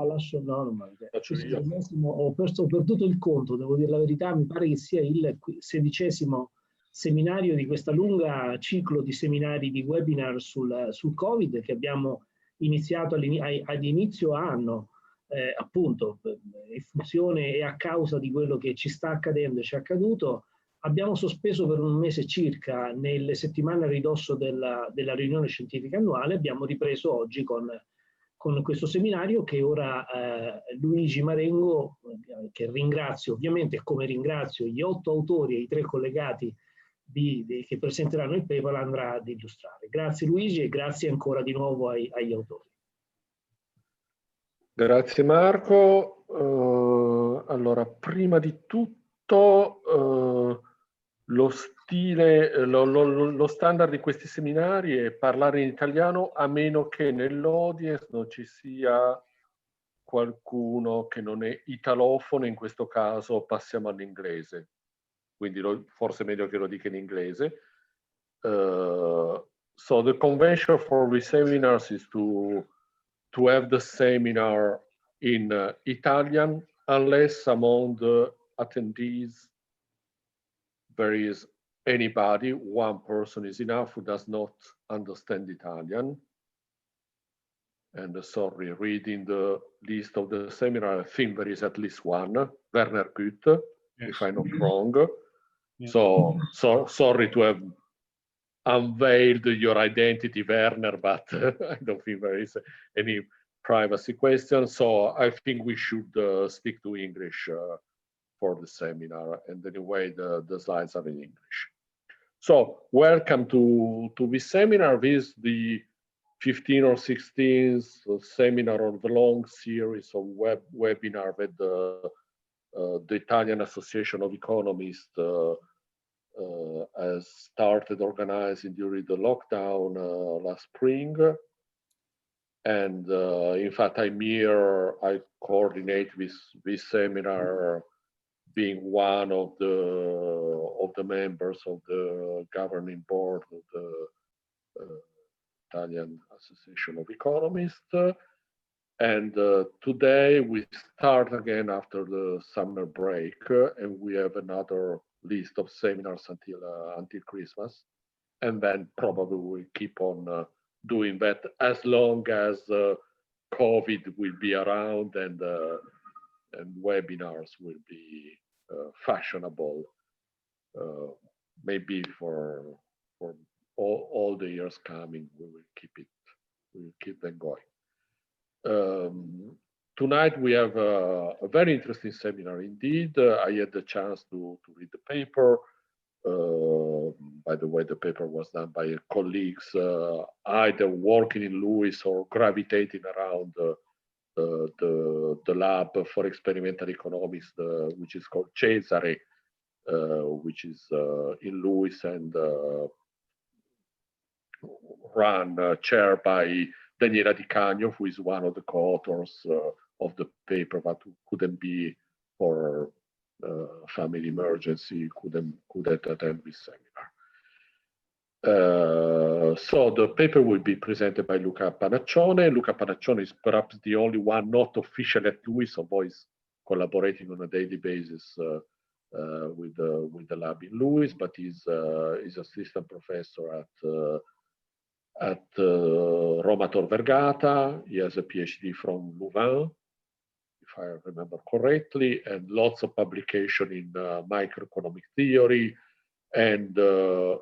lascio, no, non male. Faccio io. Ho perduto il conto, devo dire la verità, mi pare che sia il 16° seminario di questa lunga ciclo di seminari di webinar sul Covid che abbiamo iniziato ad inizio anno, appunto in funzione e a causa di quello che ci sta accadendo e ci è accaduto. Abbiamo sospeso per un mese circa nelle settimane a ridosso della riunione scientifica annuale, abbiamo ripreso oggi con questo seminario che ora Luigi Marengo, che ringrazio ovviamente, come ringrazio gli 8 autori e i 3 collegati che presenteranno il paper, andrà ad illustrare. Grazie Luigi e grazie ancora di nuovo agli autori. Grazie Marco. Allora, prima di tutto lo stile, lo standard di questi seminari è parlare in italiano, a meno che nell'audience non ci sia qualcuno che non è italofono. In questo caso passiamo all'inglese, quindi forse è meglio che lo dica in inglese. So the convention for the seminars is to have the seminar in Italian, unless among the attendees there is anybody, one person is enough who does not understand Italian. And sorry, reading the list of the seminar, I think there is at least one, Werner Güth, yes, if I'm not wrong. Yes. So sorry to have unveiled your identity, Werner, but I don't think there is any privacy question. So I think we should stick to English for the seminar. And anyway, the slides are in English. So welcome to this seminar. This is the 15th or 16th seminar of the long series of webinar that the Italian Association of Economists has started organizing during the lockdown last spring. And in fact, I coordinate this seminar, being one of the members of the governing board of the Italian Association of Economists. And today we start again after the summer break, and we have another list of seminars until Christmas, and then probably we'll keep on doing that as long as COVID will be around and webinars will be fashionable, maybe for all the years coming. We will keep them going. Tonight we have a very interesting seminar indeed. I had the chance to read the paper. By the way, the paper was done by colleagues either working in Lewis or gravitating around the lab for experimental economics, which is called Cesare, which is in Lewis and chaired by Daniela Di Cagno, who is one of the co-authors of the paper, but who couldn't be for family emergency, couldn't attend this seminar. So the paper will be presented by Luca Panaccione. Luca Panaccione is perhaps the only one not officially at Lewis, although he's collaborating on a daily basis with the lab in Lewis, but he's assistant professor at Roma Tor Vergata. He has a PhD from Louvain, if I remember correctly, and lots of publication in microeconomic theory. And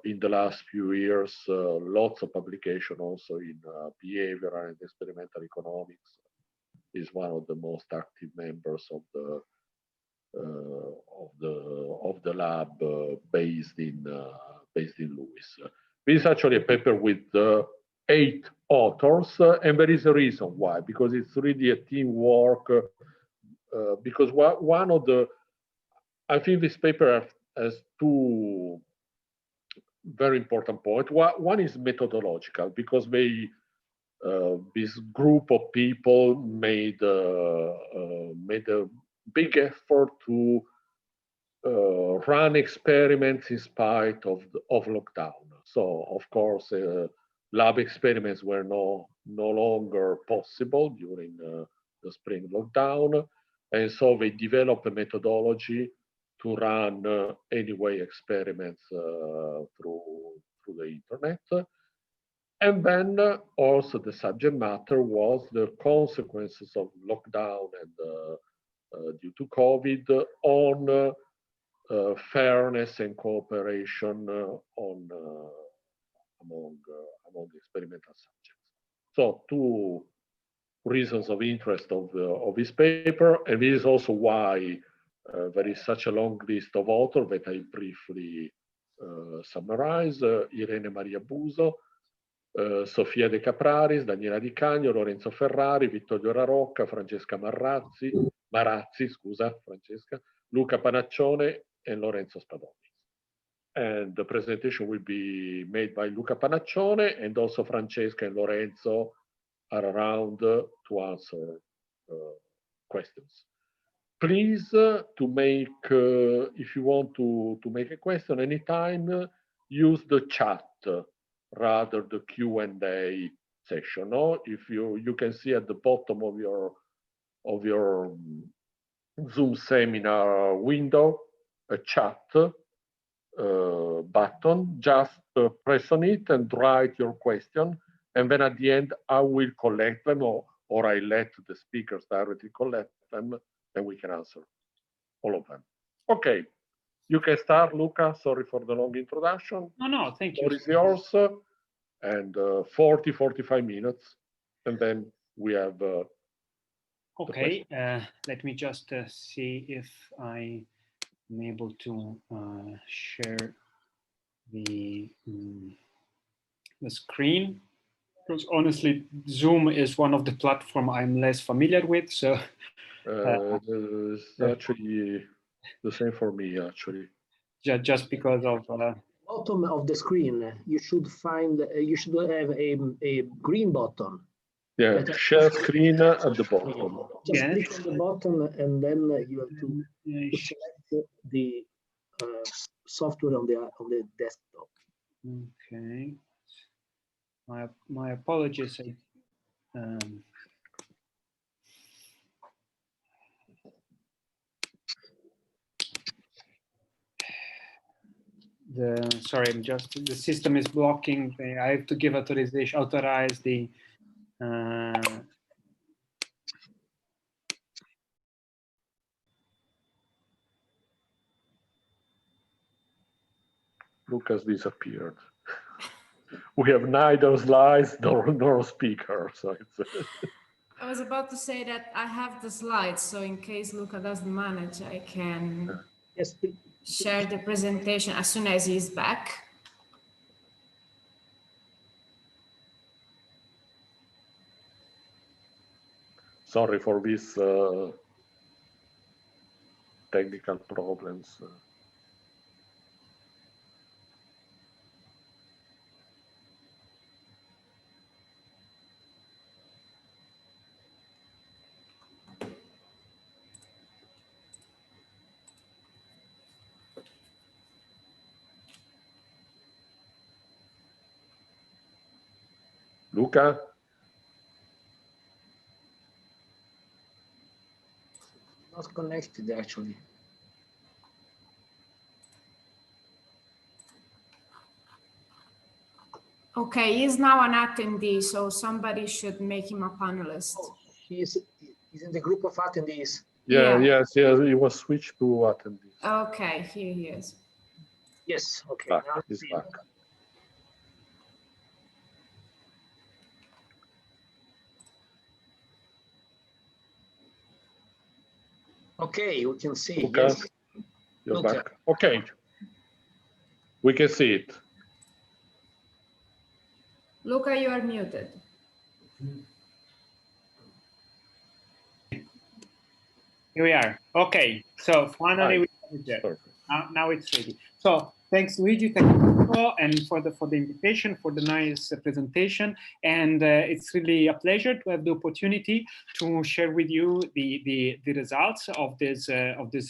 in the last few years, lots of publication also in behavioral and experimental economics. Is one of the most active members of the lab based in Lewis. This is actually a paper with 8 authors, and there is a reason why, because it's really a teamwork. Because I think this paper has 2 very important points. One is methodological, because this group of people made a big effort to run experiments in spite of lockdown. So of course, lab experiments were no longer possible during the spring lockdown. And so they developed a methodology to run anyway experiments through the internet. And then also the subject matter was the consequences of lockdown and due to COVID on fairness and cooperation among experimental subjects. So two reasons of interest of this paper, and this is also why there is such a long list of authors that I briefly summarize. Irene Maria Buso, Sofia De Capraris, Daniela Di Cagno, Lorenzo Ferrari, Vittorio Rarocca, Francesca Marazzi, Luca Panaccione, and Lorenzo Spadoni. And the presentation will be made by Luca Panaccione, and also Francesca and Lorenzo are around to answer questions. Please, to make, if you want to make a question anytime, use the chat rather the Q&A session. No? If you can see at the bottom of your Zoom seminar window a chat button. Just press on it and write your question, and then at the end I will collect them, or I let the speakers directly collect them, and we can answer all of them. Okay, you can start, Luca. Sorry for the long introduction. No, thank you. The floor is yours, and 40-45 minutes, and then we have okay, let me just see if I am able to share the screen, because honestly Zoom is one of the platforms I'm less familiar with, so it's actually the same for me, actually. Just because of bottom of the screen, you should find you should have a green button. Yeah, share screen at the bottom. Just click on the button, and then you have to select the software on the desktop. Okay, my apologies. Sorry, the system is blocking. I have to give authorize the Lucas disappeared. We have neither slides nor speaker, so it's. I was about to say that I have the slides, so in case Luca doesn't manage, I can share the presentation as soon as he's back. Sorry for these technical problems. Luca? Not connected, actually. Okay, he's now an attendee, so somebody should make him a panelist. Oh, he's in the group of attendees. Yes, he was switched to attendees. Okay, here he is. Yes, okay. Back. He's back. Okay, we can see. Luca, yes. you're Luca. back. Okay, we can see it. Luca, you are muted. Here we are. Okay, so finally we have it. Now it's ready. So thanks, Luigi, and for the invitation, for the nice presentation, and it's really a pleasure to have the opportunity to share with you the results of this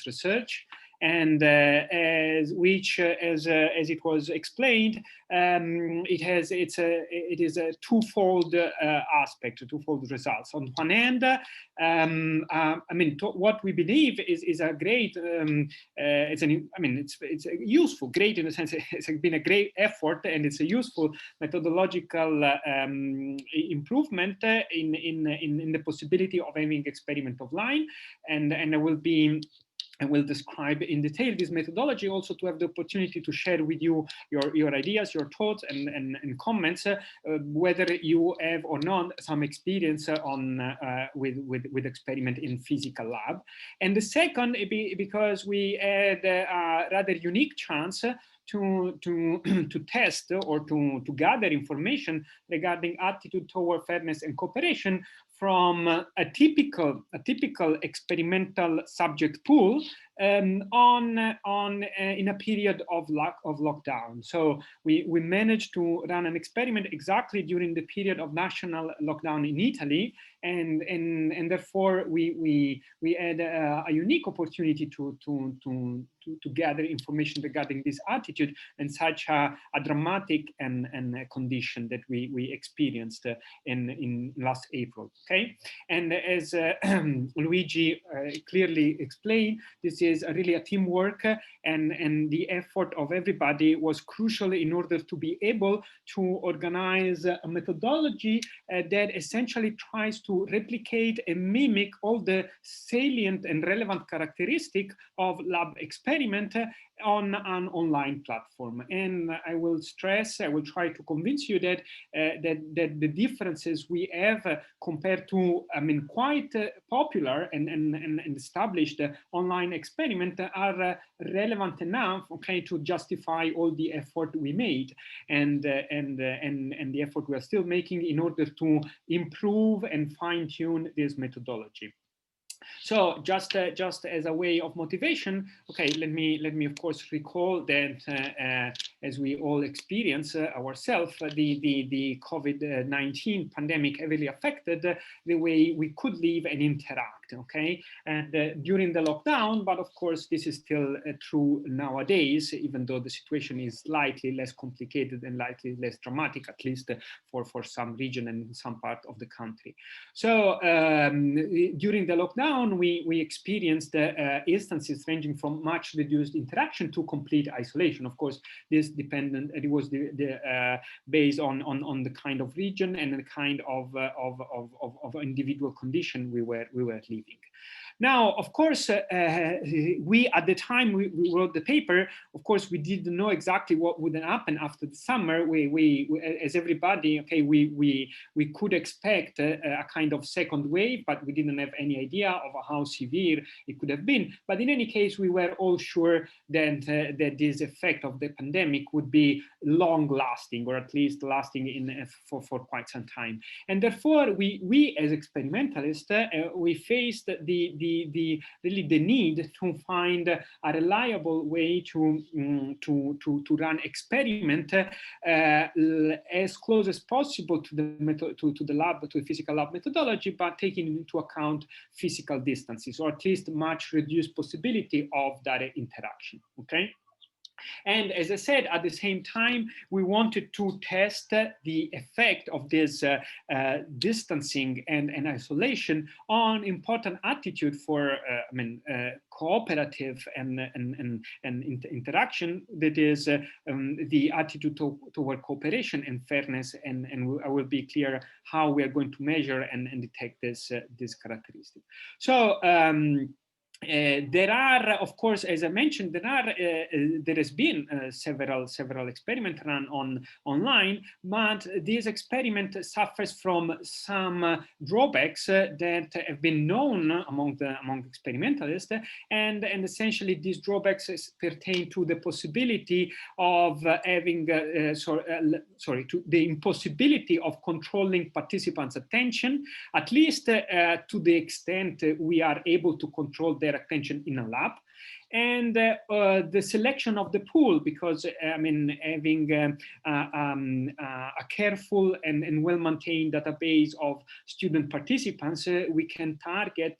research. and as it was explained, it is a twofold aspect, twofold results. On one hand, what we believe is a great, it's useful, great in the sense it's been a great effort, and it's a useful methodological improvement in the possibility of having experiment offline, and I will describe in detail this methodology, also to have the opportunity to share with you your ideas, your thoughts, and comments, whether you have or not some experience with experiment in physical lab. And the second, because we had a rather unique chance to test or to gather information regarding attitude toward fairness and cooperation from a typical experimental subject pool in a period of lockdown. So we managed to run an experiment exactly during the period of national lockdown in Italy, and therefore we had a unique opportunity to gather information regarding this attitude and such a dramatic and condition that we experienced in last April. Okay, and as Luigi clearly explained, this is really a teamwork, and the effort of everybody was crucial in order to be able to organize a methodology that essentially tries to replicate and mimic all the salient and relevant characteristics of lab experiment on an online platform. And I will try to convince you that the differences we have compared to, quite popular and established online experiment are relevant enough, okay, to justify all the effort we made and the effort we are still making in order to improve and fine-tune this methodology. So just as a way of motivation, okay, let me of course recall that as we all experience ourselves, the COVID-19 pandemic heavily affected the way we could live and interact, okay, and during the lockdown. But of course, this is still true nowadays, even though the situation is slightly less complicated and slightly less dramatic, at least for some region and some part of the country. So during the lockdown, we experienced instances ranging from much reduced interaction to complete isolation. Of course, this it was based on the kind of region and the kind of individual condition we were living. Now, of course, we at the time we wrote the paper, of course, we didn't know exactly what would happen after the summer. We as everybody, okay, we could expect a kind of second wave, but we didn't have any idea of how severe it could have been. But in any case, we were all sure that this effect of the pandemic would be long-lasting, or at least lasting for quite some time. And therefore, we as experimentalists, we faced really the need to find a reliable way to run experiment as close as possible to the physical lab methodology, but taking into account physical distances, or at least much reduced possibility of direct interaction. Okay. And as I said, at the same time, we wanted to test the effect of this distancing and isolation on important attitude for cooperative and interaction, that is the attitude toward cooperation and fairness, and I will be clear how we are going to measure and detect this characteristic. So there are, of course, as I mentioned, there has been several experiments run online, but this experiment suffers from some drawbacks that have been known among experimentalists, and essentially these drawbacks pertain to the possibility of having to the impossibility of controlling participants' attention, at least to the extent we are able to control their attention in a lab. and the selection of the pool, because I mean, having a careful and well-maintained database of student participants, we can target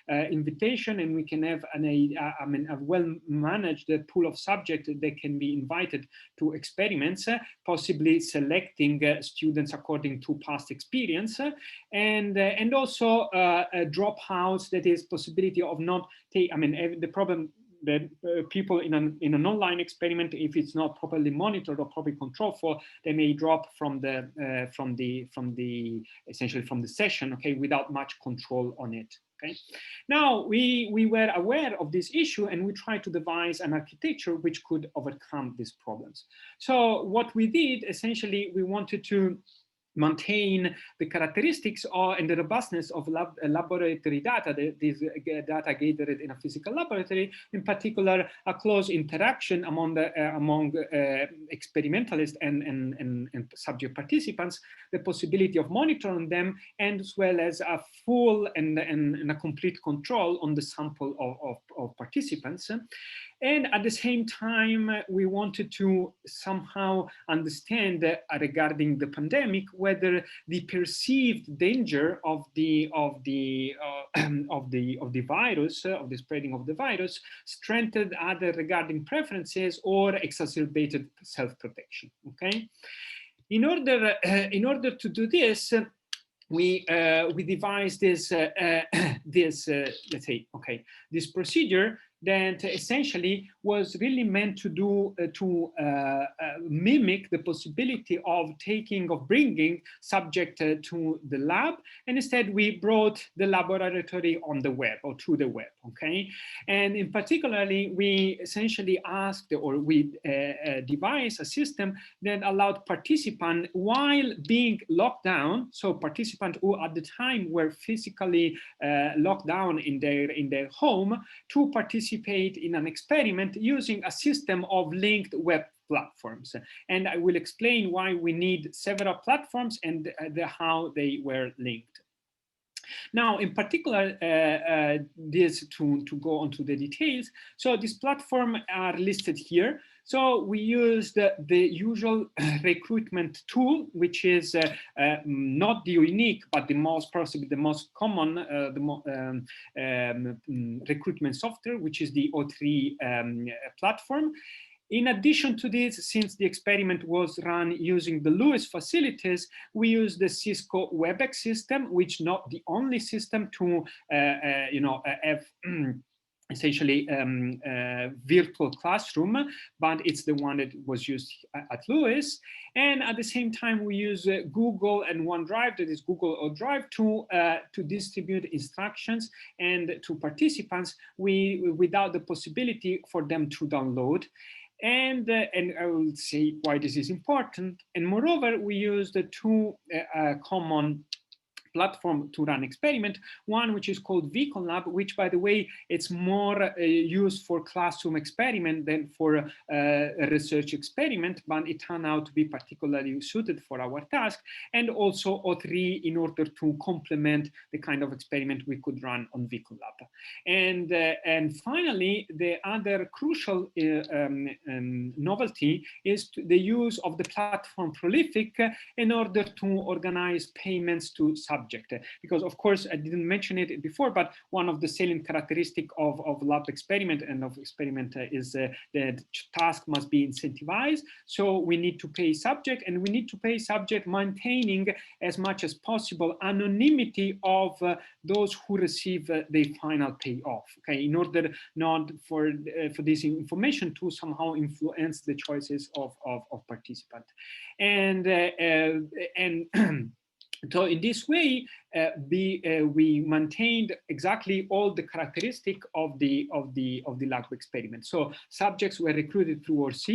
invitation, and we can have a well-managed pool of subjects that can be invited to experiments, possibly selecting students according to past experience, and also dropouts, that is possibility of not take, I mean, the problem that people in an online experiment, if it's not properly monitored or properly controlled for, they may drop from the essentially from the session, okay, without much control on it. Okay. Now we were aware of this issue, and we tried to devise an architecture which could overcome these problems. So what we did, essentially, we wanted to maintain the characteristics and the robustness of laboratory data, this data gathered in a physical laboratory, in particular a close interaction among experimentalists and subject participants, the possibility of monitoring them, and as well as a full and a complete control on the sample of participants. And at the same time, we wanted to somehow understand regarding the pandemic whether the perceived danger of the virus, of the spreading of the virus, strengthened other regarding preferences or exacerbated self-protection. Okay, in order to do this, we devised this let's say, okay, this procedure that essentially was really meant to do mimic the possibility of bringing subject to the lab, and instead we brought the laboratory on the web or to the web. Okay, and in particularly we essentially asked, or we devised a system that allowed participants, while being locked down, so participants who at the time were physically locked down in their home, to participate in an experiment using a system of linked web platforms. And I will explain why we need several platforms and how they were linked. Now, in particular, this to go on to the details. So these platforms are listed here. So we used the usual recruitment tool, which is not the unique, but possibly the most common recruitment software, which is the O3 platform. In addition to this, since the experiment was run using the Lewis facilities, we use the Cisco WebEx system, which is not the only system to have essentially virtual classroom, but it's the one that was used at Lewis. And at the same time, we use Google and OneDrive, that is Google Drive, to distribute instructions and to participants without the possibility for them to download. And I will say why this is important. And moreover, we use the two common platform to run experiment, one which is called ViconLab, which, by the way, it's more used for classroom experiment than for a research experiment, but it turned out to be particularly suited for our task, and also O3 in order to complement the kind of experiment we could run on ViconLab. And finally, the other crucial novelty is the use of the platform Prolific in order to organize payments to subject. Because of course, I didn't mention it before, but one of the salient characteristics of lab experiment and of experiment is that task must be incentivized. So we need to pay subject, and we need to pay subject maintaining as much as possible anonymity of those who receive the final payoff. Okay, in order not for this information to somehow influence the choices of participants. And so in this way, we maintained exactly all the characteristics of the lab experiment. So subjects were recruited through ORC.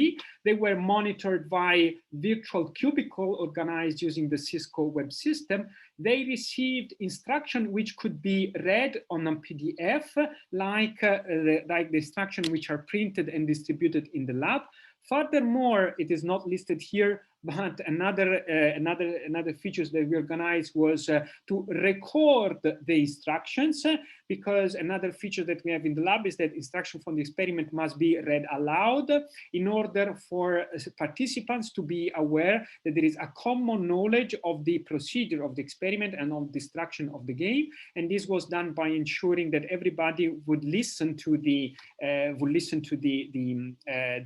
They were monitored by virtual cubicle organized using the Cisco web system. They received instruction which could be read on a PDF, like the instruction which are printed and distributed in the lab. Furthermore, it is not listed here, but another features that we organized was to record the instructions because another feature that we have in the lab is that instruction from the experiment must be read aloud in order for participants to be aware that there is a common knowledge of the procedure of the experiment and of the structure of the game. And this was done by ensuring that everybody would listen to the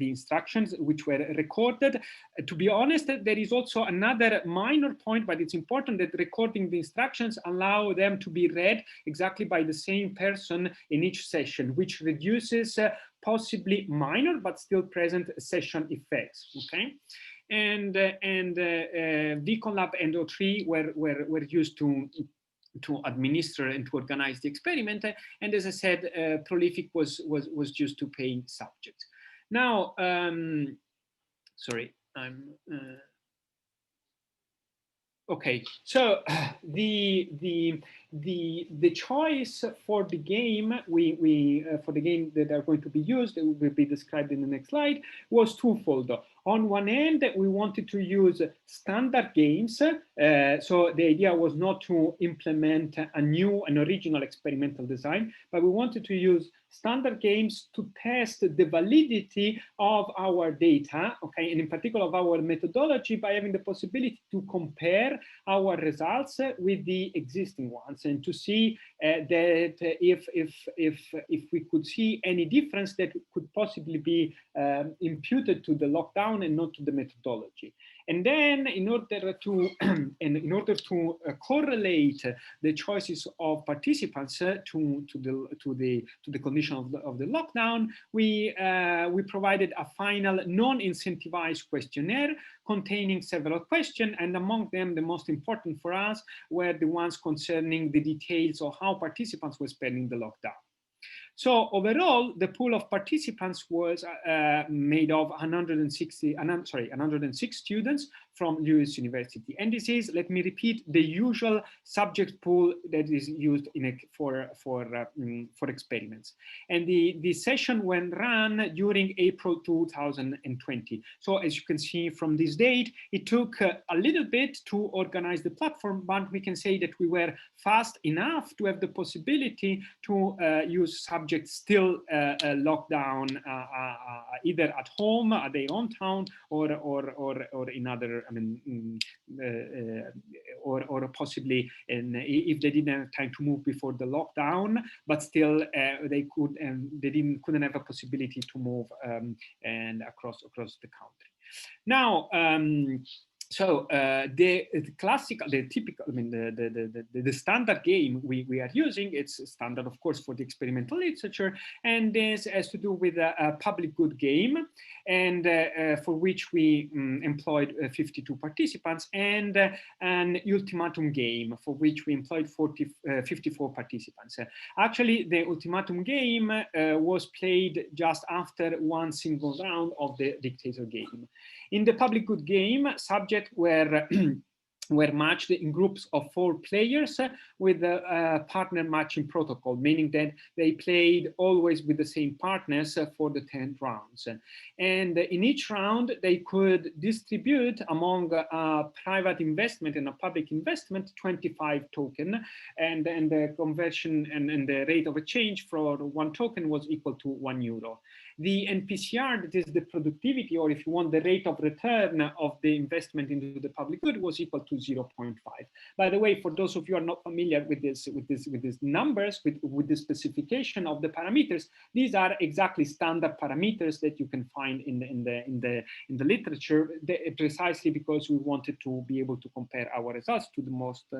instructions which were recorded. To be honest, there is also another minor point, but it's important that recording the instructions allow them to be read exactly by the same person in each session, which reduces possibly minor but still present session effects. Okay. And VConLab and O3 were used to administer and to organize the experiment. And as I said, Prolific was used to paying subjects. Now, sorry, okay, so the choice for the game for the game that are going to be used, that will be described in the next slide, was twofold. On one end, we wanted to use standard games. So the idea was not to implement a new and original experimental design, but we wanted to use standard games to test the validity of our data, okay, and in particular of our methodology, by having the possibility to compare our results with the existing ones and to see that if we could see any difference that could possibly be imputed to the lockdown and not to the methodology. And then in order to correlate the choices of participants to the condition of the lockdown, we provided a final non-incentivized questionnaire containing several questions, and among them the most important for us were the ones concerning the details of how participants were spending the lockdown. So overall, the pool of participants was made of 106 students from Lewis University. And this is, let me repeat, the usual subject pool that is used for experiments. And the session went run during April 2020. So as you can see from this date, it took a little bit to organize the platform, but we can say that we were fast enough to have the possibility to use subjects still locked down either at home, at their own town, or in other, or possibly if they didn't have time to move before the lockdown, but still they could, and they couldn't have a possibility to move and across the country. Now. So the standard game we are using, it's standard, of course, for the experimental literature, and this has to do with a public good game, and for which we employed 52 participants, and an ultimatum game for which we employed 54 participants. Actually, the ultimatum game was played just after one single round of the dictator game. In the public good game, subjects were matched in groups of 4 players with a partner matching protocol, meaning that they played always with the same partners for the 10 rounds. And in each round, they could distribute among a private investment and a public investment 25 tokens, and the conversion and the rate of exchange for 1 token was equal to €1. The NPCR, that is the productivity, or if you want, the rate of return of the investment into the public good, was equal to 0.5. By the way, for those of you who are not familiar with these numbers, with the specification of the parameters, these are exactly standard parameters that you can find in the literature, precisely because we wanted to be able to compare our results to the most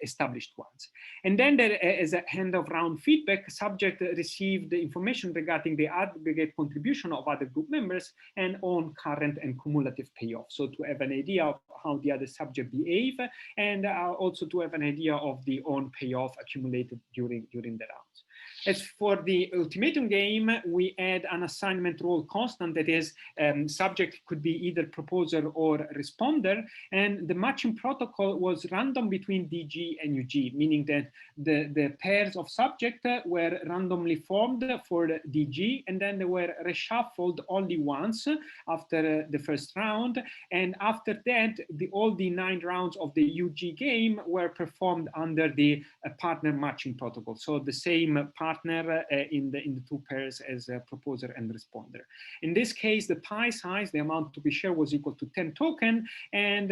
established ones. And then there, as a end of round feedback, subject received the information regarding the aggregate contribution of other group members and on current and cumulative payoff. So to have an idea of how the other subject behave, and also to have an idea of the own payoff accumulated during the rounds. As for the ultimatum game, we add an assignment role constant, that is, subject could be either proposer or responder, and the matching protocol was random between DG and UG, meaning that the pairs of subject were randomly formed for the DG, and then they were reshuffled only once after the first round, and after after that, all the 9 rounds of the UG game were performed under the partner matching protocol. So the same partner in the 2 pairs as a proposer and responder. In this case, the pi size, the amount to be shared, was equal to 10 token, and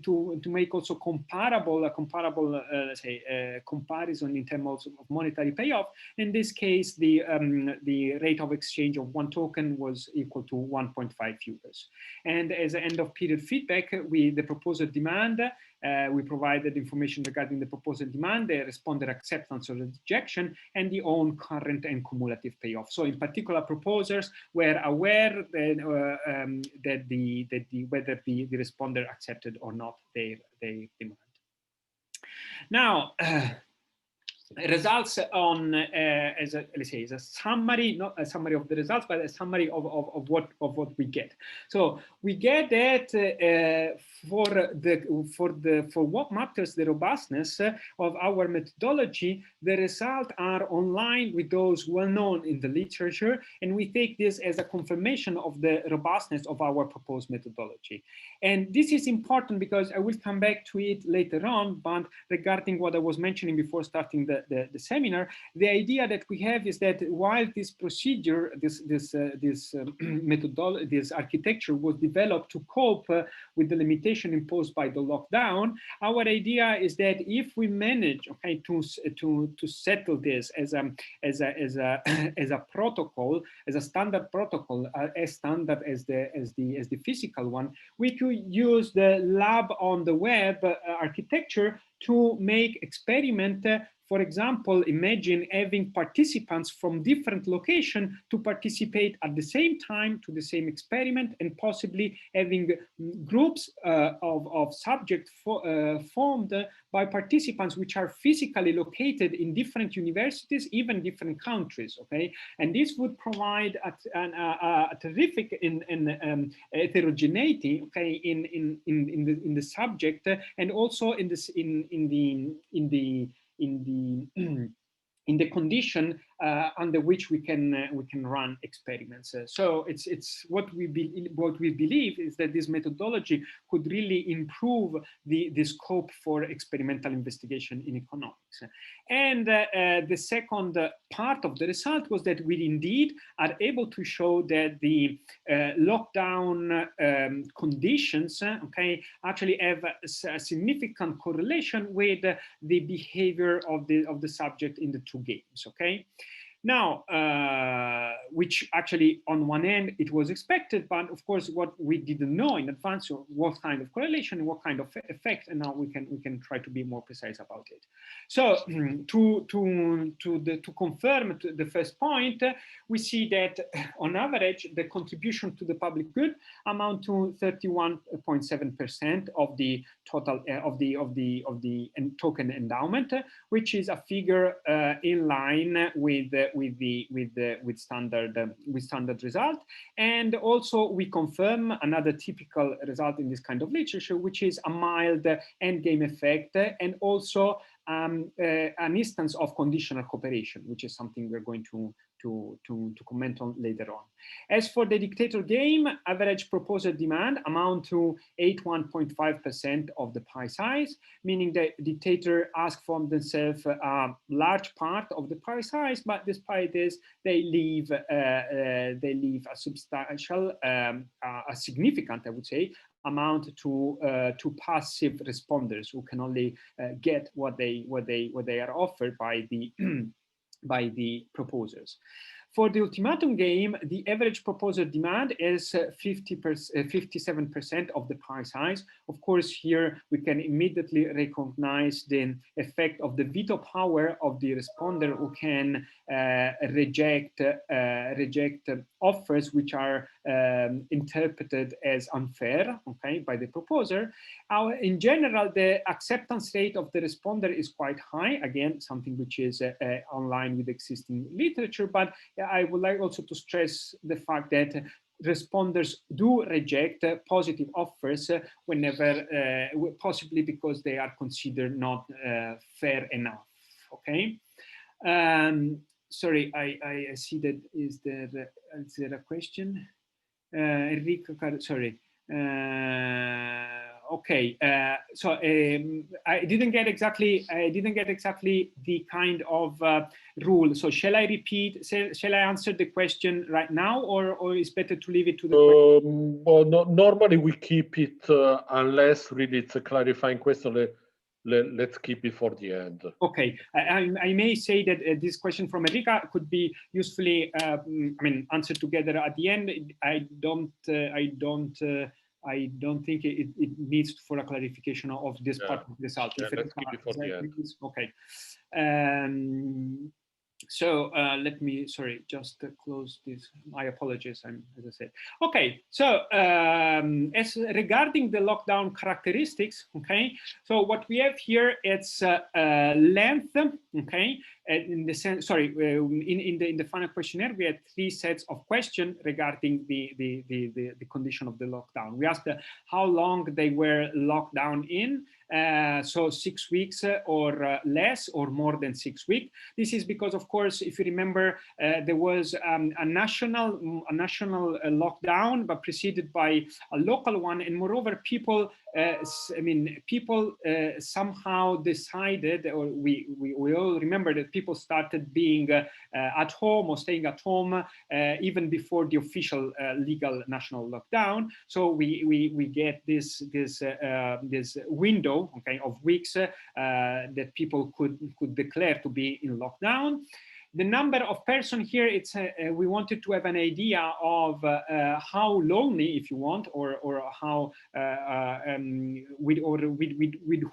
to make also comparable let's say comparison in terms of monetary payoff. In this case, the rate of exchange of 1 token was equal to 1.5 euros. And as an end of period feedback, the proposer demand, we provided information regarding the proposal demand, the responder acceptance or rejection, and the own current and cumulative payoff. So in particular, proposers were aware that whether the responder accepted or not their demand. Now, results on as a summary, not a summary of the results, but a summary of what we get. So we get that for what matters, the robustness of our methodology, the results are online with those well known in the literature, and we take this as a confirmation of the robustness of our proposed methodology. And this is important because I will come back to it later on, but regarding what I was mentioning before starting the seminar, the idea that we have is that while this procedure, this methodology, this architecture was developed to cope with the limitation imposed by the lockdown, our idea is that if we manage, okay, to settle this as a protocol, as a standard protocol, as standard as the physical one, we could use the lab on the web architecture to make experiment. For example, imagine having participants from different locations to participate at the same time to the same experiment, and possibly having groups of subjects formed by participants which are physically located in different universities, even different countries. Okay, and this would provide a terrific heterogeneity. Okay, in the subject, and also in the condition under which we can run experiments. So it's what we believe is that this methodology could really improve the scope for experimental investigation in economics. And the second part of the result was that we indeed are able to show that the lockdown conditions, okay, actually have a significant correlation with the behavior of the subject in the 2 games. Okay. Now, which actually on one end it was expected, but of course what we didn't know in advance, or what kind of correlation and what kind of effect, and now we can try to be more precise about it. So to confirm the first point, we see that on average the contribution to the public good amount to 31.7% of the total of the token endowment, which is a figure in line with standard result. And also we confirm another typical result in this kind of literature, which is a mild endgame effect, and also an instance of conditional cooperation, which is something we're going to comment on later on. As for the dictator game, average proposal demand amount to 81.5% of the pie size, meaning that dictator ask from themselves a large part of the pie size, but despite this, they leave a substantial, a significant, I would say, amount to passive responders who can only get what they are offered by the by the proposers. For the ultimatum game, the average proposal demand is 57% of the pie size. Of course, here we can immediately recognize the effect of the veto power of the responder, who can reject offers which are interpreted as unfair, okay, by the proposer. In general, the acceptance rate of the responder is quite high. Again, something which is online with existing literature, but I would like also to stress the fact that responders do reject positive offers whenever, possibly because they are considered not fair enough. Okay. Sorry, I see that is there a question? Enrico, sorry. Okay, so I didn't get exactly the kind of rule. So shall I repeat? Shall I answer the question right now, or is better to leave it to the question? Well, normally we keep it unless really it's a clarifying question. Let's keep it for the end. Okay, I may say that this question from Enrica could be usefully, answered together at the end. I don't think it needs for a clarification of this part of the result. Yeah, let's keep it for the end. Okay. So let me, just close this. My apologies, as I said. Okay, so as regarding the lockdown characteristics, okay, so what we have here, it's length, okay, in the sense, in the final questionnaire, we had 3 sets of questions regarding the condition of the lockdown. We asked how long they were locked down in, so 6 weeks or less, or more than 6 weeks. This is because, of course, if you remember, there was a national lockdown, but preceded by a local one, and moreover, people somehow decided, or we all remember that people started being at home or staying at home even before the official legal national lockdown. So we get this window, okay, of weeks that people could declare to be in lockdown. The number of persons here, it's we wanted to have an idea of how lonely, if you want, or how with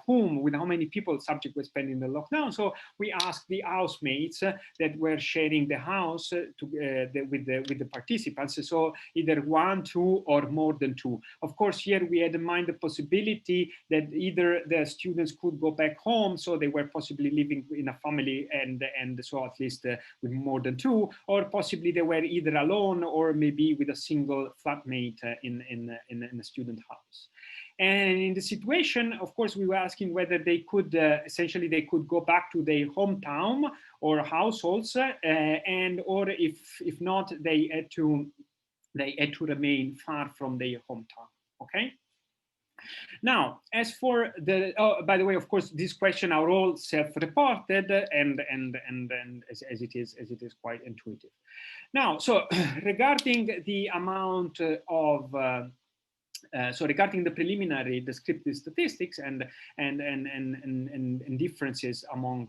whom, with how many people subject was spending the lockdown. So we asked the housemates that were sharing the house with the participants. So either 1, 2, or more than 2. Of course, here we had in mind the possibility that either the students could go back home, so they were possibly living in a family, and so at least with more than 2, or possibly they were either alone or maybe with a single flatmate in a student house. And in the situation, of course, we were asking whether they could essentially they could go back to their hometown or households, or if not, they had to remain far from their hometown. Okay. Now, as for the, by the way, of course, these questions are all self-reported, and as it is quite intuitive. Now, so regarding the amount of so regarding the preliminary descriptive statistics and differences among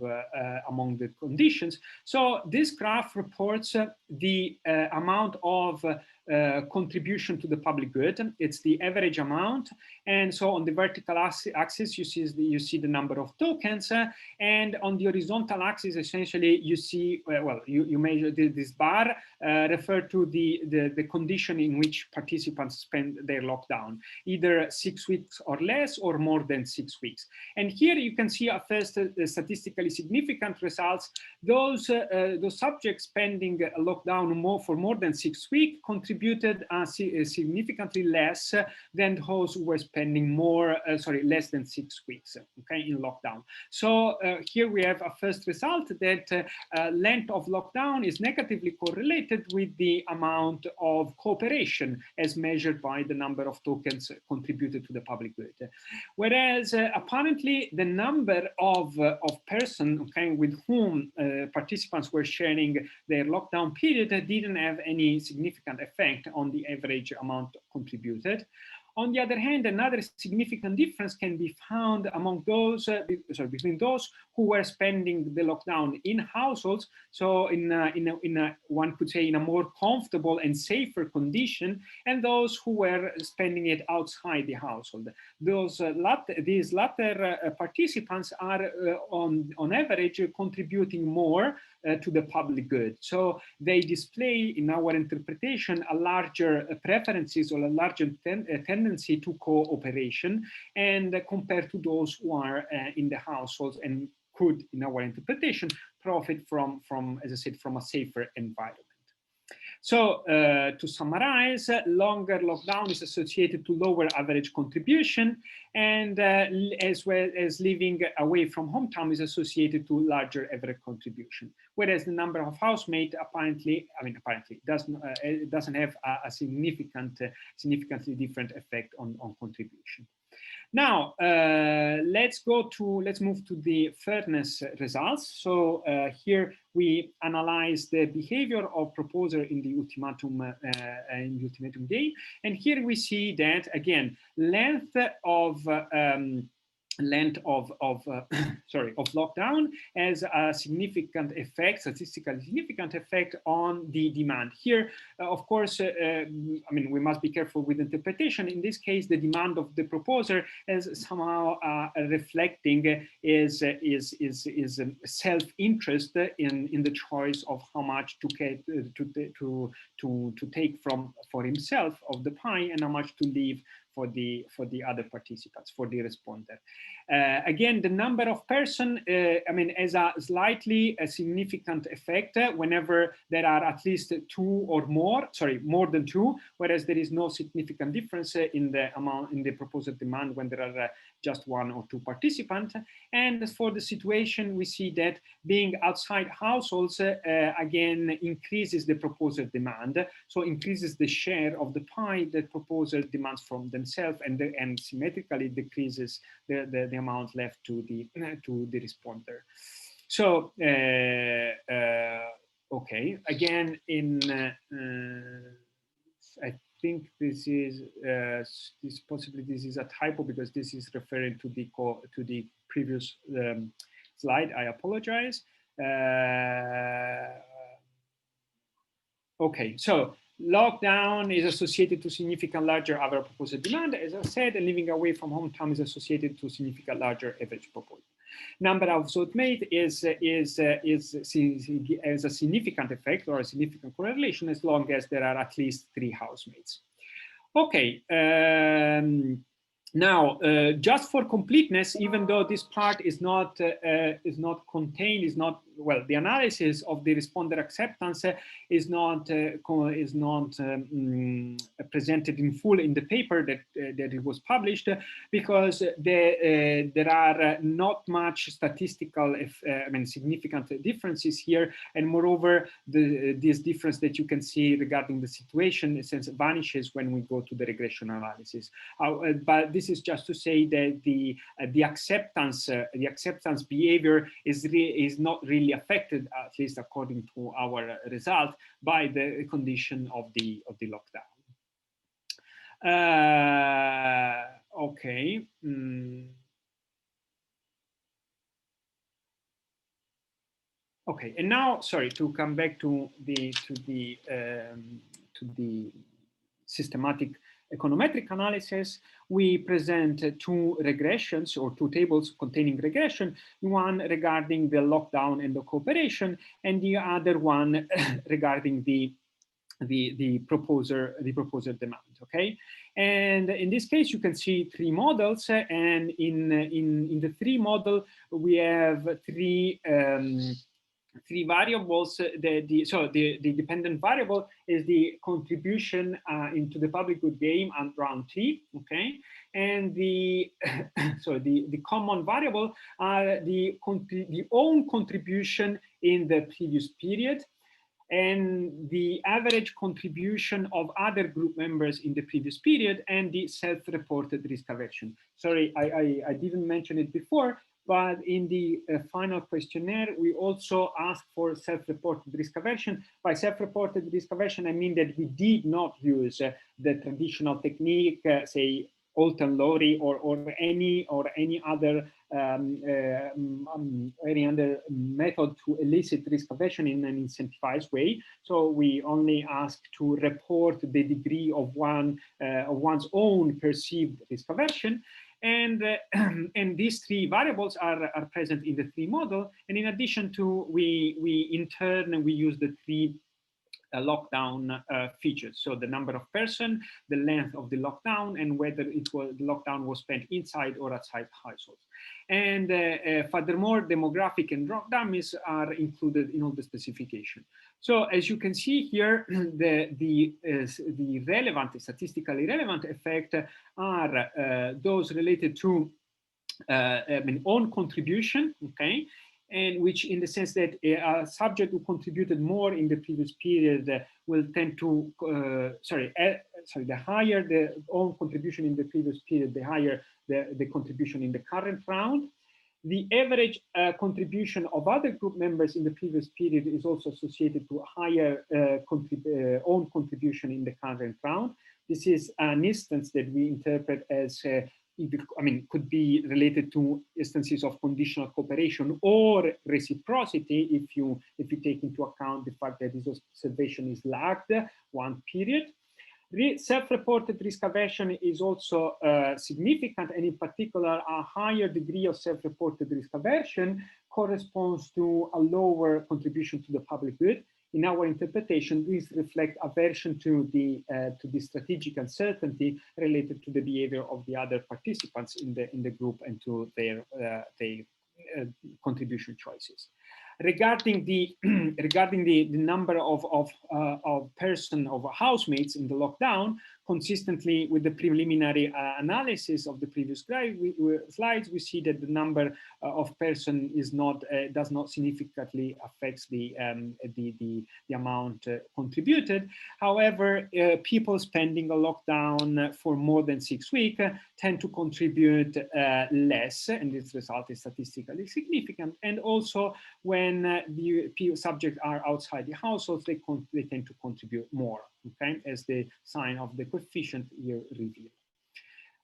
the conditions, so this graph reports the amount of contribution to the public good. It's the average amount, and so on the vertical axis you see the number of tokens, and on the horizontal axis essentially you see you measure this bar refer to the condition in which participants spend their lockdown, either 6 weeks or less, or more than 6 weeks. And here you can see at first statistically significant results. Those subjects spending a lockdown for more than 6 weeks contributed significantly less than those who were spending less than 6 weeks, okay, in lockdown. So here we have a first result that length of lockdown is negatively correlated with the amount of cooperation as measured by the number of tokens contributed to the public good. Whereas apparently the number of persons, okay, with whom participants were sharing their lockdown period didn't have any significant effect on the average amount contributed. On the other hand, another significant difference can be found among those, between those who were spending the lockdown in households, so one could say in a more comfortable and safer condition, and those who were spending it outside the household. These latter participants are on average contributing more to the public good. So they display, in our interpretation, a larger preferences or a larger tendency to cooperation, and compared to those who are in the households and could, in our interpretation, profit from, as I said, from a safer environment. So to summarize, longer lockdown is associated to lower average contribution, and as well as living away from hometown is associated to larger average contribution. Whereas the number of housemates apparently doesn't have a significantly different effect on contribution. Now, let's move to the fairness results. So here we analyze the behavior of proposer in the ultimatum game, and here we see that again length of lockdown has a significant effect, statistically significant effect on the demand. Here, of course, I mean, we must be careful with interpretation. In this case, the demand of the proposer is somehow reflecting is self-interest in the choice of how much to take for himself of the pie and how much to leave for the other participants, for the responder. Again, the number of person, I mean, has a slightly significant effect whenever there are at least two or more, sorry, more than two, whereas there is no significant difference in the amount, in the proposed demand when there are just one or two participants. And for the situation, we see that being outside households, again, increases the proposed demand, so increases the share of the pie that proposer demands from themselves, and symmetrically decreases the amount left to the responder. So okay, again, I think this is possibly this is a typo because this is referring to the previous slide. I apologize. Okay, so lockdown is associated to significant larger average proposed demand, as I said, and living away from hometown is associated to significant larger average proposal. Number of housemate has a significant effect or a significant correlation as long as there are at least 3 housemates. Okay. Now, just for completeness, even though this part is not contained, well, the analysis of the responder acceptance is not presented in full in the paper that it was published, because there are not much statistical, significant differences here, and moreover, this difference that you can see regarding the situation since vanishes when we go to the regression analysis. But this is just to say that the acceptance behavior is not really affected, at least according to our result, by the condition of the lockdown. Okay. Okay, and now, sorry, to come back to the systematic econometric analysis, we present 2 regressions or 2 tables containing regression, one regarding the lockdown and the cooperation, and the other one regarding the proposer demand. Okay, and in this case you can see 3 models, and in the 3 model we have 3 variables. The dependent variable is the contribution into the public good game and round T, okay, and the common variable are the own contribution in the previous period, and the average contribution of other group members in the previous period, and the self-reported risk aversion. Sorry, I didn't mention it before, but in the final questionnaire, we also asked for self-reported risk aversion. By self-reported risk aversion, I mean that we did not use the traditional technique, say Alton Lowry or any other method to elicit risk aversion in an incentivized way. So we only ask to report the degree of one's own perceived risk aversion. And these 3 variables are present in the 3 model. And in addition to, we in turn, we use the 3 lockdown features. So the number of person, the length of the lockdown, and whether the lockdown was spent inside or outside households. And furthermore, demographic and rock dummies are included in all the specification. So as you can see here, the relevant, statistically relevant effect are those related to own contribution, okay, and which in the sense that a subject who contributed more in the previous period will tend to, the higher the own contribution in the previous period, the higher the contribution in the current round. The average contribution of other group members in the previous period is also associated to a higher own contribution in the current round. This is an instance that we interpret as could be related to instances of conditional cooperation or reciprocity if you take into account the fact that this observation is lagged one period. Self-reported risk aversion is also significant, and in particular, a higher degree of self-reported risk aversion corresponds to a lower contribution to the public good. In our interpretation, these reflect aversion to the strategic uncertainty related to the behavior of the other participants in the group and to their contribution choices. Regarding the number of housemates in the lockdown, consistently with the preliminary analysis of the previous slides, we see that the number of person does not significantly affect the amount contributed. However, people spending a lockdown for more than 6 weeks tend to contribute less, and this result is statistically significant. And also, when the subjects are outside the households, they tend to contribute more, okay, as the sign of the coefficient here reveal.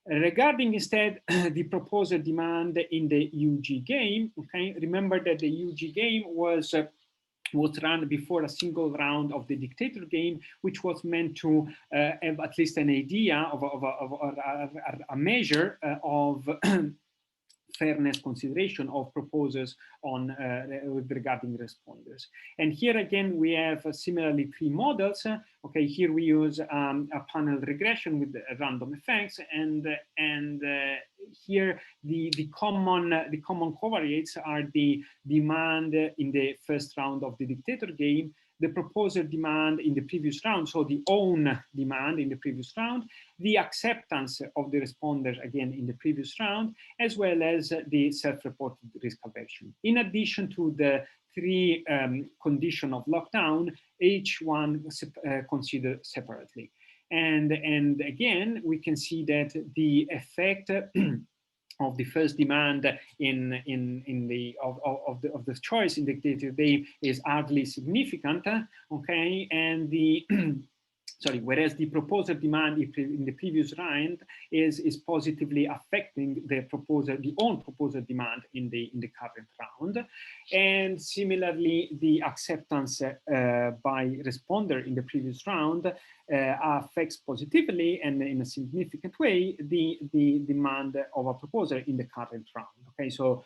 Regarding instead the proposer demand in the UG game, okay, remember that the UG game was run before a single round of the dictator game, which was meant to have at least an idea of a measure of fairness consideration of proposers on regarding responders. And here again, we have similarly 3 models. Okay, here we use a panel regression with random effects, and here the common covariates are the demand in the first round of the dictator game, the proposer demand in the previous round, so the own demand in the previous round, the acceptance of the responders again in the previous round, as well as the self-reported risk aversion. In addition to the 3 conditions of lockdown, each one considered separately. And again, we can see that the effect of the first demand of the choice in the dictator game is hardly significant, okay, and the whereas the proposer demand in the previous round is positively affecting the own proposer demand in the current round. And similarly, the acceptance by responder in the previous round affects positively and in a significant way the demand of a proposer in the current round. Okay, so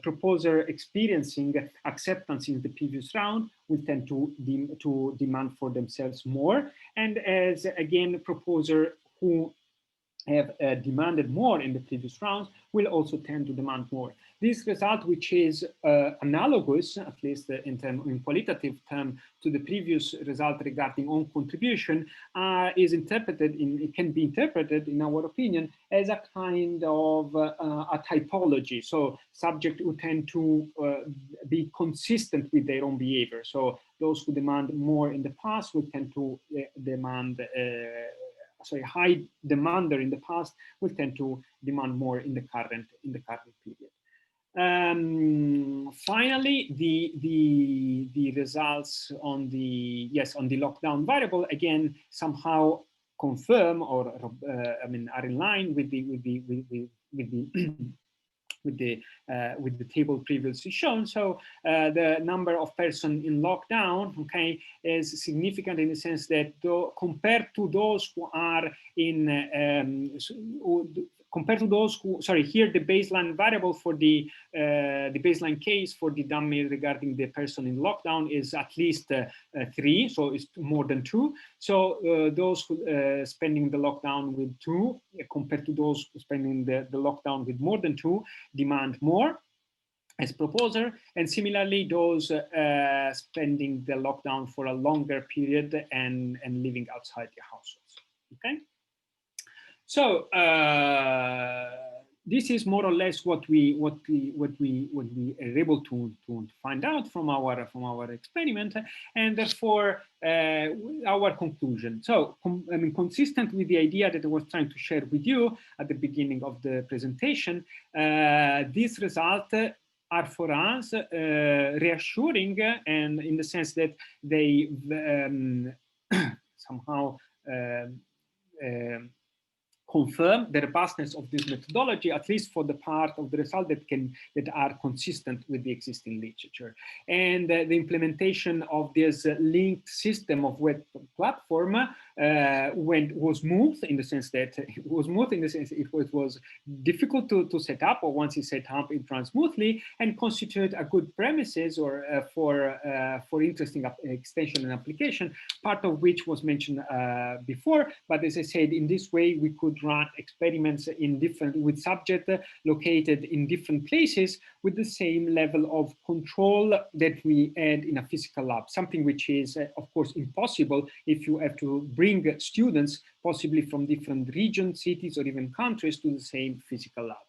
proposer experiencing acceptance in the previous round will tend to demand for themselves more, and as again proposer who have demanded more in the previous rounds will also tend to demand more. This result, which is analogous, at least in qualitative term, to the previous result regarding own contribution, it can be interpreted, in our opinion, as a kind of a typology. So subjects who tend to be consistent with their own behavior. So those who demand more in the past will tend to demand high demander in the past will tend to demand more in the current period. Finally, the results on the lockdown variable again somehow confirm or are in line with the table previously shown. So the number of persons in lockdown, okay, is significant in the sense that compared to those who are in compared to those who, sorry, here the baseline variable for the baseline case for the dummy regarding the person in lockdown is at least 3, so it's more than 2. So those who spending the lockdown with 2 compared to those spending the lockdown with more than 2 demand more as proposer, and similarly those spending the lockdown for a longer period and living outside the households. Okay. So this is more or less what we are able to find out from our experiment, and therefore our conclusion. So I mean, consistent with the idea that I was trying to share with you at the beginning of the presentation, these results are for us reassuring, and in the sense that they somehow confirm the robustness of this methodology, at least for the part of the result that are consistent with the existing literature. And the implementation of this linked system of web platform was moved in the sense that it was difficult to set up, or once it's set up, it runs smoothly and constitute a good premises or for interesting extension and application, part of which was mentioned before. But as I said, in this way we could run experiments with subjects located in different places with the same level of control that we had in a physical lab, something which is of course impossible if you have to bring students possibly from different regions, cities, or even countries to the same physical lab.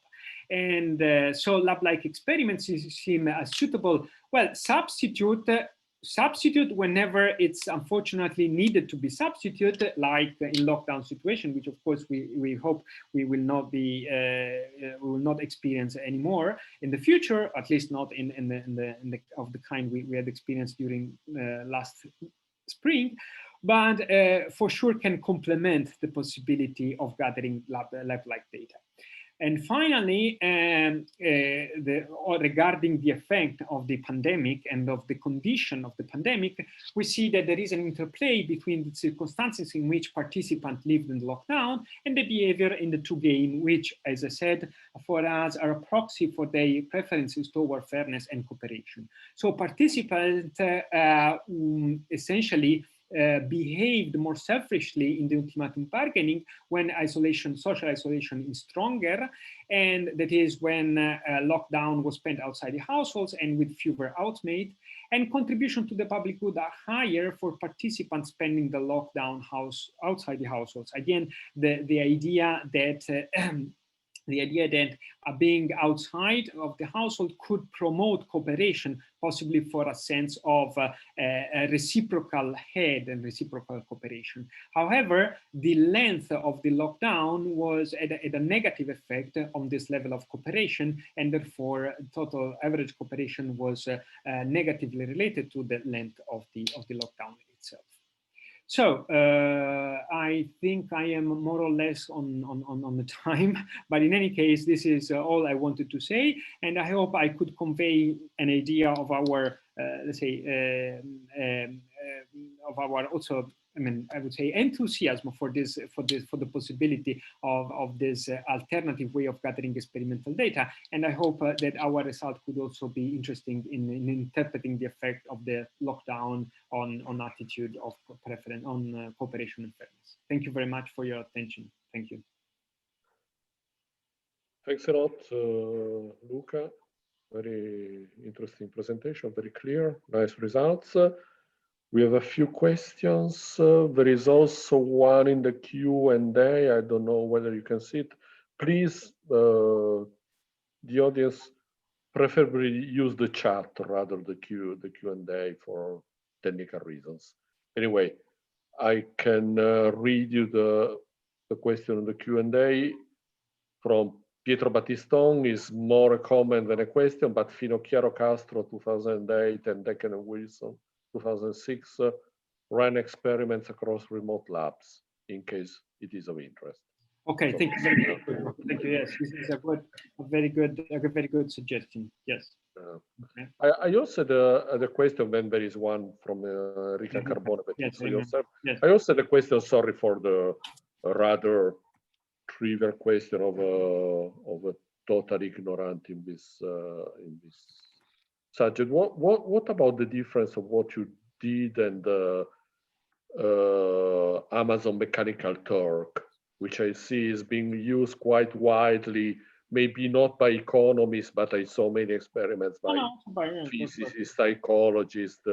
And so lab-like experiments seem a suitable, well, substitute whenever it's unfortunately needed to be substituted, like in lockdown situation, which of course we hope we will not be we will not experience anymore in the future, at least not in the of the kind we had experienced during last spring, but for sure can complement the possibility of gathering lab-like data. And finally, regarding the effect of the pandemic and of the condition of the pandemic, we see that there is an interplay between the circumstances in which participants lived in lockdown and the behavior in the two games, which, as I said, for us are a proxy for their preferences toward fairness and cooperation. So participants essentially behaved more selfishly in the ultimatum bargaining when social isolation is stronger, and that is when lockdown was spent outside the households and with fewer outmates, and contribution to the public good are higher for participants spending the lockdown outside the households. Again, the idea that being outside of the household could promote cooperation, possibly for a sense of a reciprocal head and reciprocal cooperation. However, the length of the lockdown was at a negative effect on this level of cooperation, and therefore total average cooperation was negatively related to the length of the lockdown itself. So I think I am more or less on the time, but in any case, this is all I wanted to say, and I hope I could convey an idea of our, let's say, of our also, I mean, I would say enthusiasm for the possibility of this alternative way of gathering experimental data. And I hope that our result could also be interesting in interpreting the effect of the lockdown on attitude of preference on cooperation and fairness. Thank you very much for your attention. Thank you. Thanks a lot, Luca. Very interesting presentation, very clear, nice results. We have a few questions. There is also one in the Q&A. I don't know whether you can see it. Please, the audience, preferably use the chat rather the Q&A for technical reasons. Anyway, I can read you the question in the Q&A from Pietro Battiston. Is more a comment than a question, but Finocchiaro Castro 2008 and Decken and Wilson 2006 ran experiments across remote labs in case it is of interest. Okay, so, thank you very much. Thank you. Yes, this is a very good suggestion. Yes. Okay. I also had a question. Then there is one from Rika Carbone. Yes, yourself. Yes. I also had a question. Sorry for the rather trivial question of a total ignorant in this subject. What about the difference of what you did and Amazon Mechanical Turk, which I see is being used quite widely, maybe not by economists, but I saw many experiments by physicists, psychologists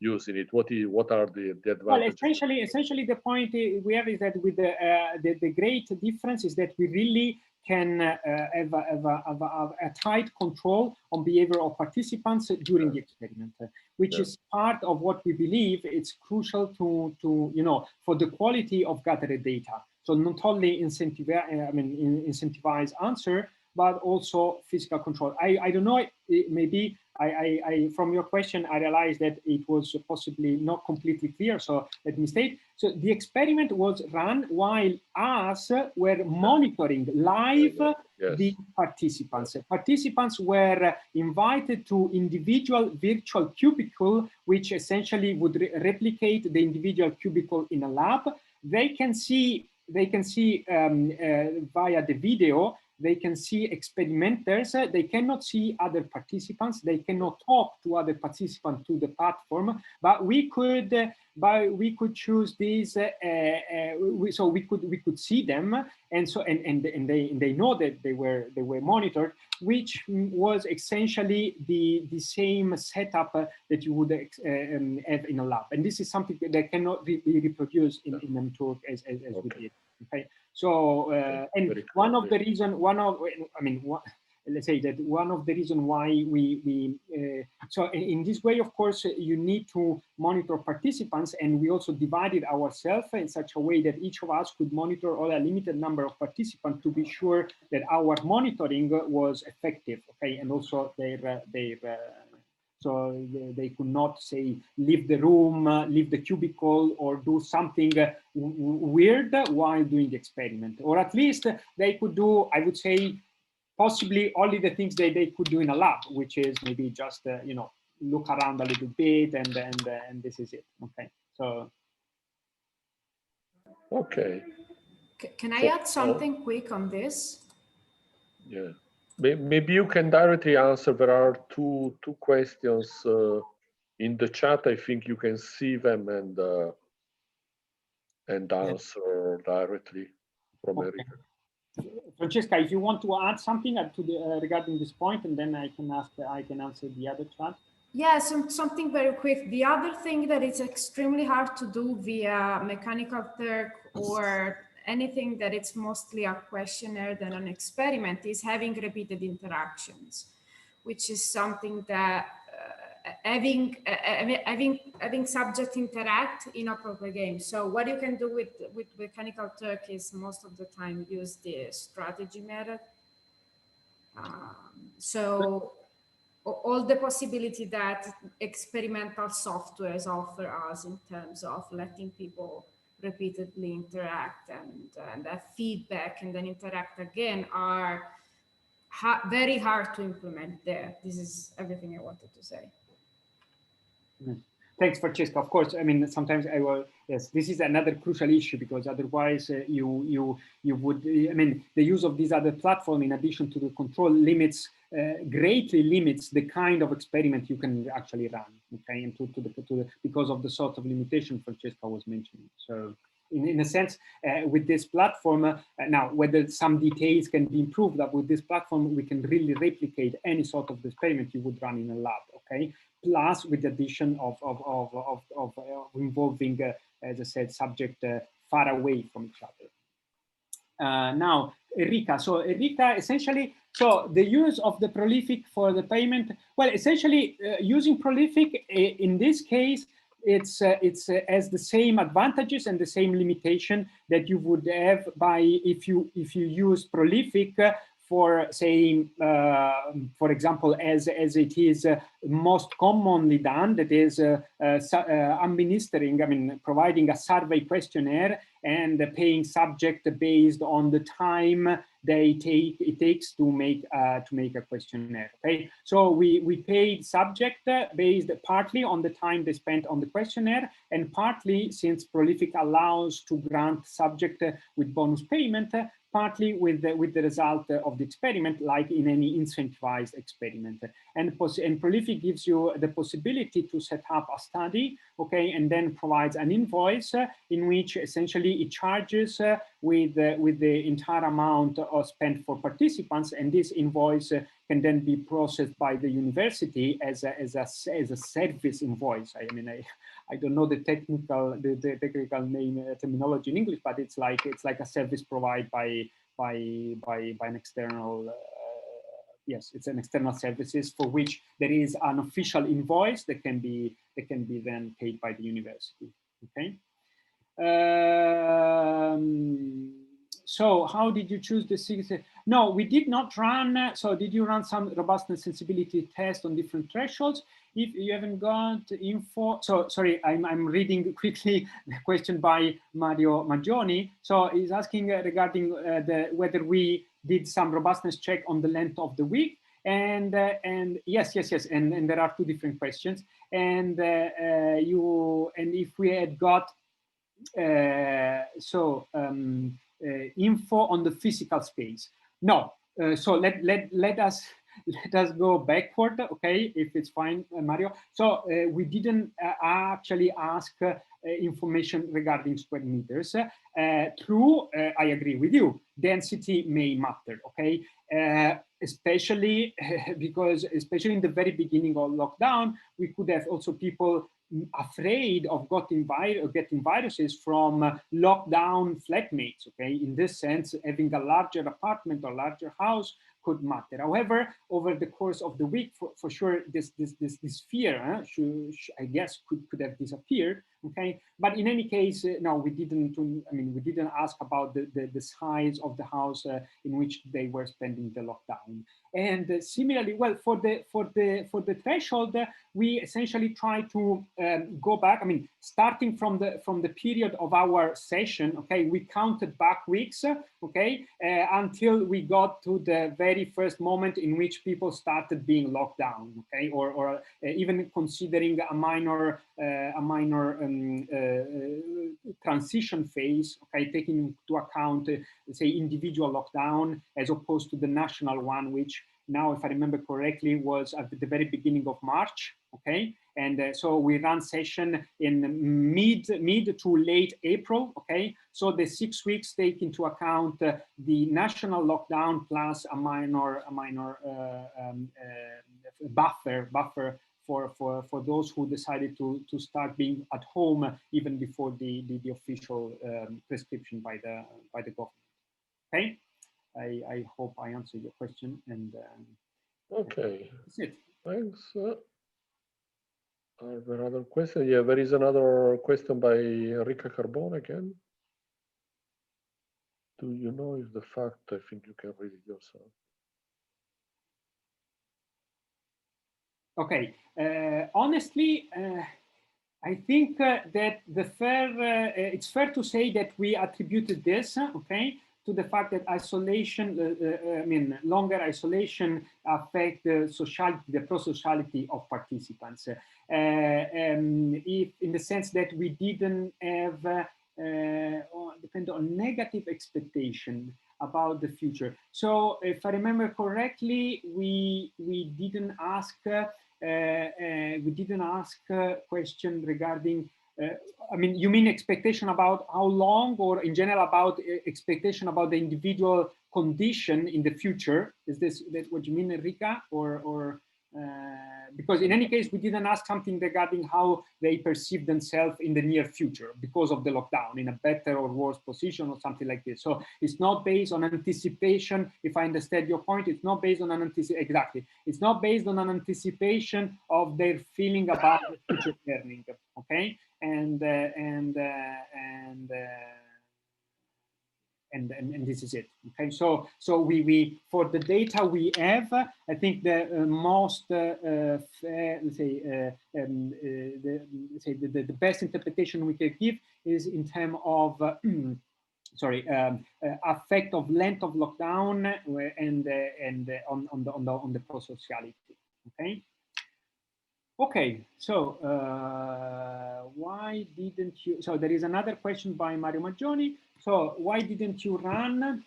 using it. What are the advantages? Well, essentially, the point we have is that with the great difference is that we really can have a tight control on behavior of participants during the experiment, which is part of what we believe it's crucial to for the quality of gathered data. So not only incentivize answer, but also physical control. I don't know, maybe I from your question, I realized that it was possibly not completely clear. So let me state. So the experiment was run while us were monitoring live the participants. Participants were invited to individual virtual cubicle, which essentially would replicate the individual cubicle in a lab. They can see via the video. They can see experimenters. They cannot see other participants. They cannot talk to other participants to the platform. But we could choose these. So we could see them, and so and they know that they were monitored, which was essentially the same setup that you would have in a lab. And this is something that cannot be reproduced in a network as we did. Okay. So, and one of the reason why we so in this way, of course, you need to monitor participants, and we also divided ourselves in such a way that each of us could monitor all a limited number of participants to be sure that our monitoring was effective. Okay, and also so they could not say leave the room, leave the cubicle, or do something weird while doing the experiment. Or at least they could do, I would say, possibly only the things that they could do in a lab, which is maybe just look around a little bit, and this is it. Okay, so. Okay. Can I add something quick on this? Yeah. Maybe you can directly answer. There are two questions in the chat. I think you can see them and answer directly from Erica. Francesca, if you want to add something to regarding this point, and then I can answer the other chat. Yeah, something very quick. The other thing that it's extremely hard to do via Mechanical Turk or anything that it's mostly a questionnaire than an experiment is having repeated interactions, which is something that having subject interact in a proper game. So what you can do with Mechanical Turk is most of the time use the strategy method. So all the possibility that experimental softwares offer us in terms of letting people repeatedly interact and have feedback and then interact again are very hard to implement there. This is everything I wanted to say. Thanks, Francesca. Of course, I mean, sometimes yes, this is another crucial issue, because otherwise you would, I mean, the use of these other platforms in addition to the control greatly limits the kind of experiment you can actually run. Okay, and because of the sort of limitation Francesca was mentioning. So in a sense, with this platform, now whether some details can be improved, but with this platform we can really replicate any sort of experiment you would run in a lab. Okay, plus with the addition of involving, as I said, subject far away from each other. Now, Enrica. So Enrica, essentially, so the use of the prolific for the payment. Well, essentially, using prolific in this case, it's has the same advantages and the same limitation that you would have by if you use prolific for saying, for example, as it is most commonly done, that is administering, I mean, providing a survey questionnaire and paying subject based on the time it takes to make a questionnaire. Okay, so we paid subject based partly on the time they spent on the questionnaire, and partly, since prolific allows to grant subject with bonus payment, partly with the result of the experiment, like in any incentivized experiment. And Prolific gives you the possibility to set up a study, okay, and then provides an invoice in which essentially it charges with the entire amount spent for participants, and this invoice can then be processed by the university as a service invoice. I mean, I don't know the technical name terminology in English, but it's like a service provided by an external. Yes, it's an external services for which there is an official invoice that can be then paid by the university. Okay. So how did you choose the 6? No, we did not run. So did you run some robustness sensibility test on different thresholds? If you haven't got info, so sorry, I'm reading quickly the question by Mario Maggioni. So he's asking regarding whether we did some robustness check on the length of the week. And yes, and there are two different questions. And if we had got info on the physical space. No, so let us go backward, okay, if it's fine, Mario. So we didn't actually ask information regarding square meters. True, I agree with you. Density may matter, okay, especially because especially in the very beginning of lockdown, we could have also people afraid of getting viruses from lockdown flatmates. Okay, in this sense, having a larger apartment or larger house could matter. However, over the course of the week, for sure, this fear, I guess, could have disappeared. Okay, but in any case, no, we didn't. I mean, we didn't ask about the size of the house in which they were spending the lockdown. And similarly, well, for the threshold, we essentially try to go back. I mean, starting from the period of our session, okay, we counted back weeks, okay, until we got to the very first moment in which people started being locked down, okay, or even considering a minor transition phase, okay, taking into account, say, individual lockdown as opposed to the national one, which now, if I remember correctly, was at the very beginning of March, okay? And so we ran session in mid to late April, okay? So the 6 weeks take into account the national lockdown plus a minor buffer for those who decided to start being at home even before the official prescription by the government, okay? I hope I answered your question, and okay, that's it. Thanks. Are there other questions? Yeah, there is another question by Enrica Carbone again. Do you know if the fact? I think you can read it yourself. Okay, honestly, I think that it's fair to say that we attributed this, okay, to the fact that isolation, longer isolation affect the pro-sociality of participants. If in the sense that we didn't have, depend on negative expectation about the future. So if I remember correctly, we didn't ask question regarding, I mean, you mean expectation about how long, or in general about expectation about the individual condition in the future? Is that what you mean, Enrica? Or because in any case, we didn't ask something regarding how they perceive themselves in the near future because of the lockdown, in a better or worse position or something like this. So it's not based on anticipation. If I understand your point, it's not based on an anticipation. Exactly. It's not based on an anticipation of their feeling about the future learning. Okay. And this is it. Okay, so we for the data we have, I think the most fair, the best interpretation we can give is in terms of effect of length of lockdown and on the pro-sociality. Okay. Okay, so why didn't you? So there is another question by Mario Maggioni. So why didn't you run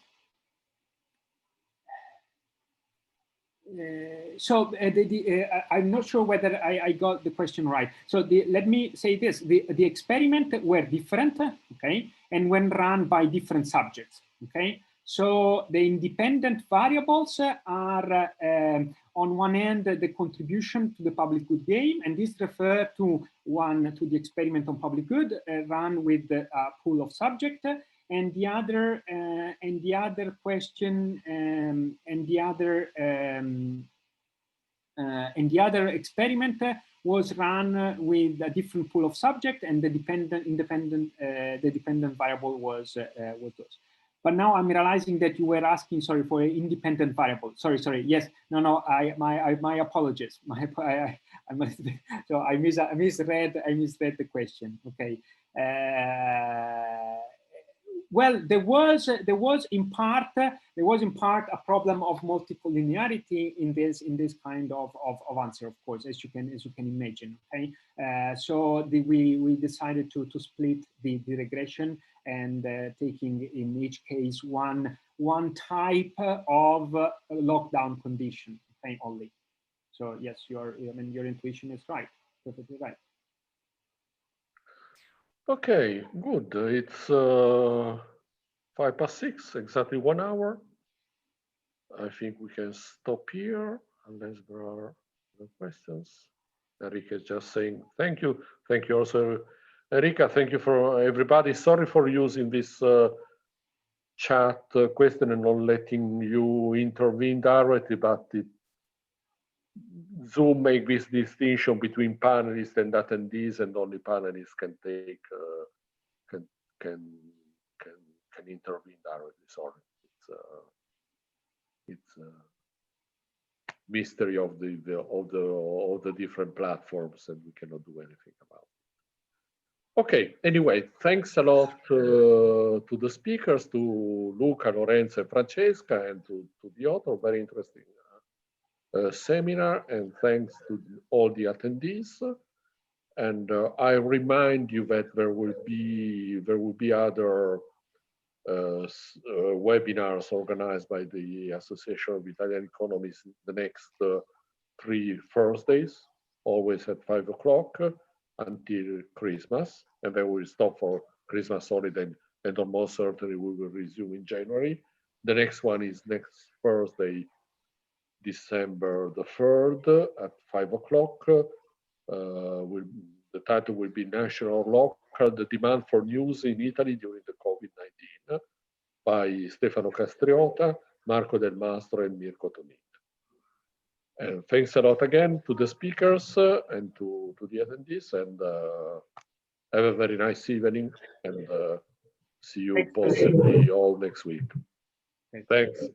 I'm not sure whether I got the question right. So let me say this: the experiment were different, okay, and when run by different subjects, okay. So the independent variables are on one end the contribution to the public good game, and this refers to the experiment on public good run with the pool of subject. And the other question and the other experiment was run with a different pool of subject, and the dependent variable was those. But now I'm realizing that you were asking, sorry, for an independent variable. Sorry. Yes, no. My apologies. So I misread the question. Okay. Well, there was in part a problem of multiple linearity in this kind of answer, of course, as you can imagine. Okay, so we decided to split the regression and taking in each case one type of lockdown condition, okay, only. So yes, your intuition is right, perfectly right. Okay, good. It's 6:05, exactly 1 hour. I think we can stop here unless there are no questions. Erika is just saying thank you. Thank you also, Erika. Thank you for everybody. Sorry for using this chat question and not letting you intervene directly, but Zoom makes this distinction between panelists and attendees, and only panelists can take can intervene directly. Sorry, it's a mystery of the different platforms, and we cannot do anything about it. Okay. Anyway, thanks a lot to the speakers, to Luca, Lorenzo, and Francesca, and to the author. Very interesting seminar, and thanks to all the attendees. And I remind you that there will be other webinars organized by the Association of Italian Economists the next 3 Thursdays, always at 5 o'clock until Christmas, and then we'll stop for Christmas holiday, and almost certainly we will resume in January. The next one is next Thursday, December the 3rd at 5 o'clock. The title will be National Local, the Demand for News in Italy During the COVID-19 by Stefano Castriota, Marco Del Mastro, and Mirko Tonit. And thanks a lot again to the speakers and to the attendees, and have a very nice evening, and see you possibly all next week. Thanks.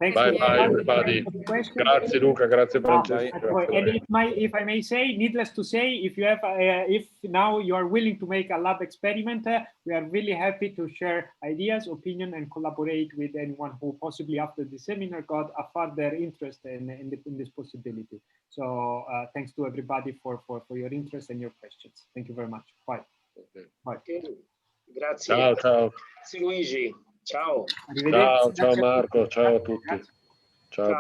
Bye everybody. Grazie Luca, grazie Francesca. And if I may say, needless to say, if you have, if now you are willing to make a lab experiment, we are really happy to share ideas, opinion, and collaborate with anyone who possibly after the seminar got a further interest in this possibility. So thanks to everybody for your interest and your questions. Thank you very much. Bye. Okay. Bye. Grazie. Ciao, ciao. Grazie Luigi. Ciao. Ciao, ciao Marco, ciao a tutti. Ciao.